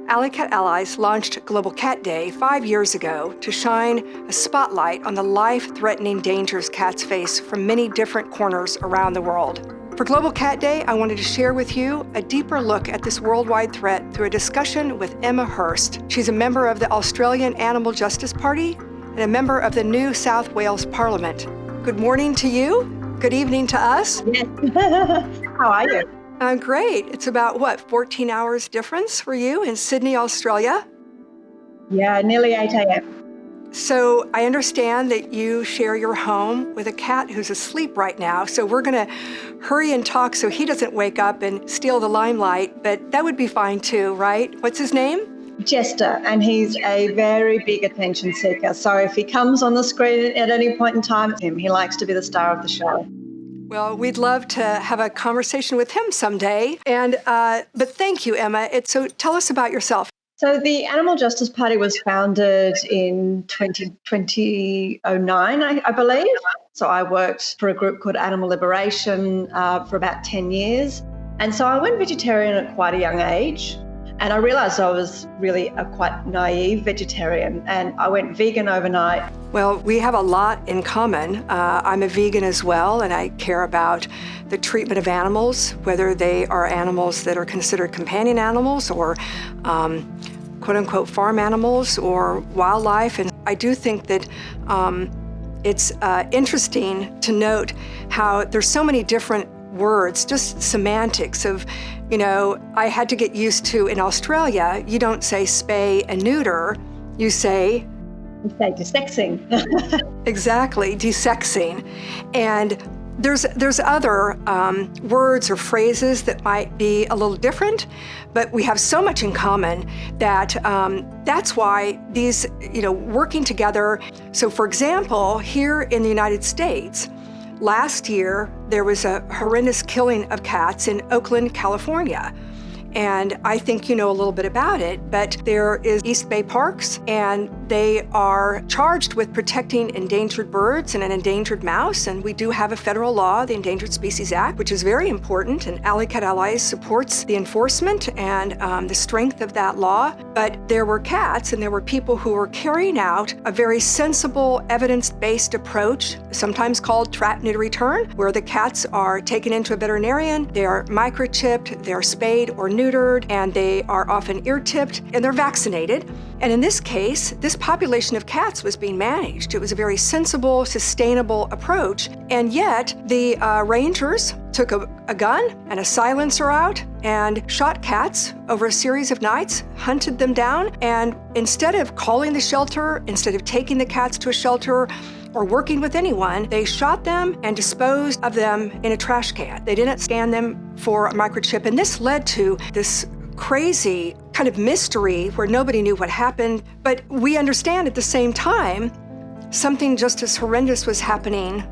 Alley Cat Allies launched Global Cat Day 5 years ago to shine a spotlight on the life-threatening dangers cats face from many different corners around the world. For Global Cat Day, I wanted to share with you a deeper look at this worldwide threat through a discussion with Emma Hurst. She's a member of the Australian Animal Justice Party and a member of the New South Wales Parliament. Good morning to you. Good evening to us. Yes. How are you? Great. It's about, 14 hours difference for you in Sydney, Australia? Yeah, nearly 8 a.m. So I understand that you share your home with a cat who's asleep right now. So we're going to hurry and talk so he doesn't wake up and steal the limelight, but that would be fine too, right? What's his name? Jester, and he's a very big attention seeker. So if he comes on the screen at any point in time, he likes to be the star of the show. Well, we'd love to have a conversation with him someday. But thank you, Emma. So tell us about yourself. So the Animal Justice Party was founded in 2009, I believe. So I worked for a group called Animal Liberation for about 10 years. And so I went vegetarian at quite a young age. And I realised I was really a quite naive vegetarian, and I went vegan overnight. Well, we have a lot in common. I'm a vegan as well, and I care about the treatment of animals, whether they are animals that are considered companion animals or quote-unquote farm animals or wildlife. And I do think that it's interesting to note how there's so many different words, just semantics of, I had to get used to in Australia, you don't say spay and neuter, you say desexing. Exactly, desexing. And there's other words or phrases that might be a little different, but we have so much in common that that's why these, working together. So for example, here in the United States, last year, there was a horrendous killing of cats in Oakland, California. And I think you know a little bit about it, but there is East Bay Parks, and they are charged with protecting endangered birds and an endangered mouse. And we do have a federal law, the Endangered Species Act, which is very important. And Alley Cat Allies supports the enforcement and the strength of that law. But there were cats, and there were people who were carrying out a very sensible, evidence-based approach, sometimes called trap, neuter, return, where the cats are taken into a veterinarian, they are microchipped, they are spayed or neutered, and they are often ear-tipped, and they're vaccinated. And in this case, this population of cats was being managed. It was a very sensible, sustainable approach. And yet the rangers took a gun and a silencer out and shot cats over a series of nights, hunted them down, and instead of calling the shelter, instead of taking the cats to a shelter, or working with anyone, they shot them and disposed of them in a trash can. They didn't scan them for a microchip, and this led to this crazy kind of mystery where nobody knew what happened. But we understand at the same time, something just as horrendous was happening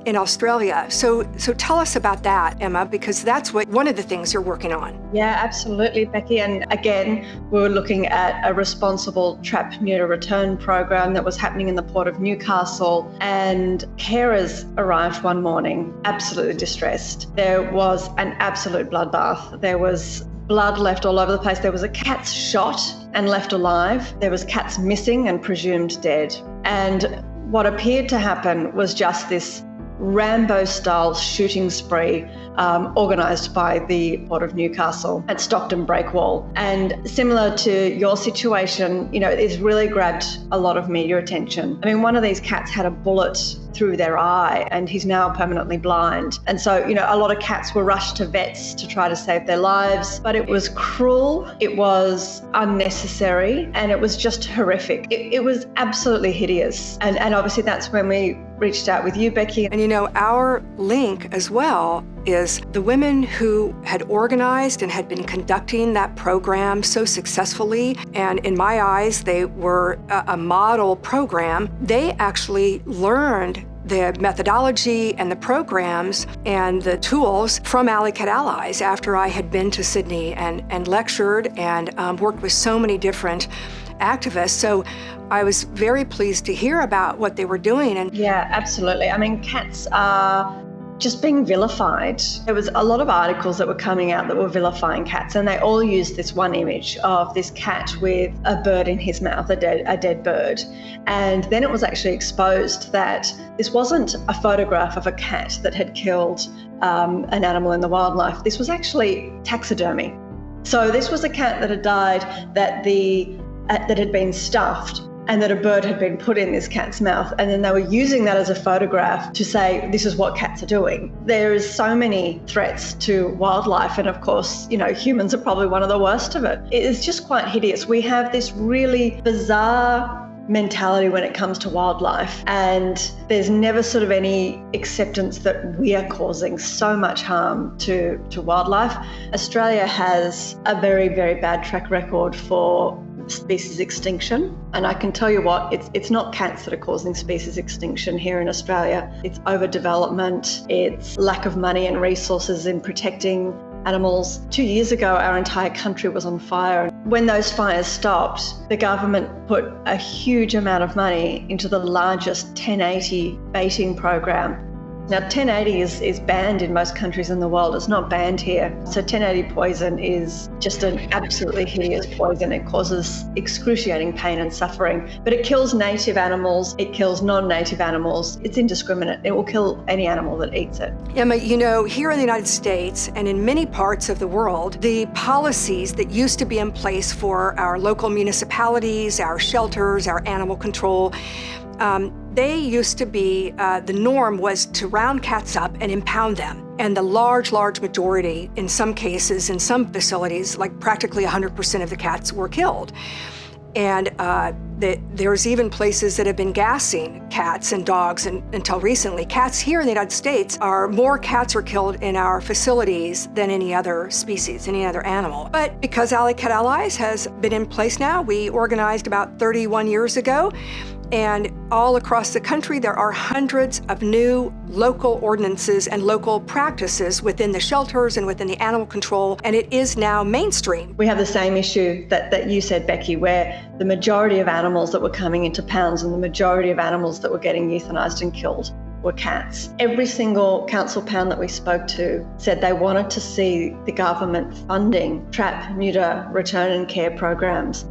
in Australia. So tell us about that, Emma, because that's one of the things you're working on. Yeah, absolutely, Becky. And again, we were looking at a responsible trap, neuter, return program that was happening in the port of Newcastle. And carers arrived one morning, absolutely distressed. There was an absolute bloodbath. There was blood left all over the place. There was a cat shot and left alive. There was cats missing and presumed dead. And what appeared to happen was just this Rambo-style shooting spree organised by the Port of Newcastle at Stockton Breakwall. And similar to your situation, it's really grabbed a lot of media attention. I mean, one of these cats had a bullet through their eye, and he's now permanently blind. And so, a lot of cats were rushed to vets to try to save their lives, but it was cruel, it was unnecessary, and it was just horrific. It was absolutely hideous. And obviously that's when we reached out with you, Becky. And our link as well is the women who had organized and had been conducting that program so successfully, and in my eyes, they were a model program. They actually learned the methodology and the programs and the tools from Alley Cat Allies after I had been to Sydney and lectured and worked with so many different activists. So I was very pleased to hear about what they were doing. Yeah, absolutely. I mean, cats are just being vilified. There was a lot of articles that were coming out that were vilifying cats, and they all used this one image of this cat with a bird in his mouth, a dead bird. And then it was actually exposed that this wasn't a photograph of a cat that had killed an animal in the wildlife. This was actually taxidermy. So this was a cat that had died, that had been stuffed, and that a bird had been put in this cat's mouth, and then they were using that as a photograph to say this is what cats are doing. There is so many threats to wildlife, and of course, humans are probably one of the worst of it. It is just quite hideous. We have this really bizarre mentality when it comes to wildlife, and there's never sort of any acceptance that we are causing so much harm to wildlife. Australia has a very, very bad track record for species extinction, and I can tell you what, it's not cats that are causing species extinction here in Australia. It's overdevelopment, it's lack of money and resources in protecting animals. 2 years ago, our entire country was on fire. When those fires stopped, the government put a huge amount of money into the largest 1080 baiting program. Now, 1080 is banned in most countries in the world. It's not banned here. So 1080 poison is just an absolutely hideous poison. It causes excruciating pain and suffering, but it kills native animals. It kills non-native animals. It's indiscriminate. It will kill any animal that eats it. Emma, here in the United States and in many parts of the world, the policies that used to be in place for our local municipalities, our shelters, our animal control, they used to be, the norm was to round cats up and impound them. And the large majority, in some cases, in some facilities, like practically 100% of the cats were killed. And there's even places that have been gassing cats and dogs until recently. Cats here in the United States, more cats are killed in our facilities than any other species, any other animal. But because Alley Cat Allies has been in place now, we organized about 31 years ago. And all across the country, there are hundreds of new local ordinances and local practices within the shelters and within the animal control, and it is now mainstream. We have the same issue that you said, Becky, where the majority of animals that were coming into pounds and the majority of animals that were getting euthanized and killed were cats. Every single council pound that we spoke to said they wanted to see the government funding trap, neuter, return and care programs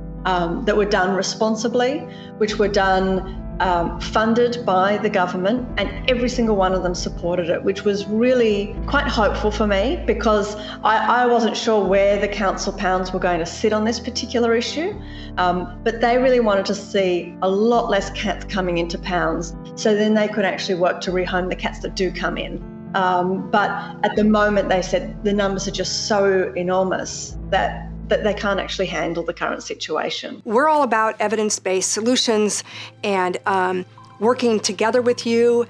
that were done responsibly, which were done funded by the government, and every single one of them supported it, which was really quite hopeful for me, because I wasn't sure where the council pounds were going to sit on this particular issue, but they really wanted to see a lot less cats coming into pounds, so then they could actually work to rehome the cats that do come in. But at the moment, they said the numbers are just so enormous that they can't actually handle the current situation. We're all about evidence-based solutions and working together with you,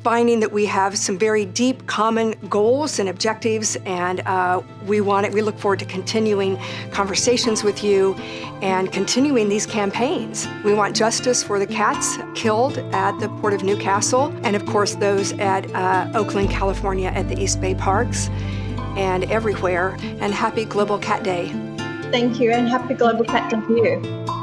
finding that we have some very deep common goals and objectives, and we look forward to continuing conversations with you and continuing these campaigns. We want justice for the cats killed at the Port of Newcastle, and of course those at Oakland, California at the East Bay Parks, and everywhere. And happy Global Cat Day. Thank you, and happy Global Cat Day to you.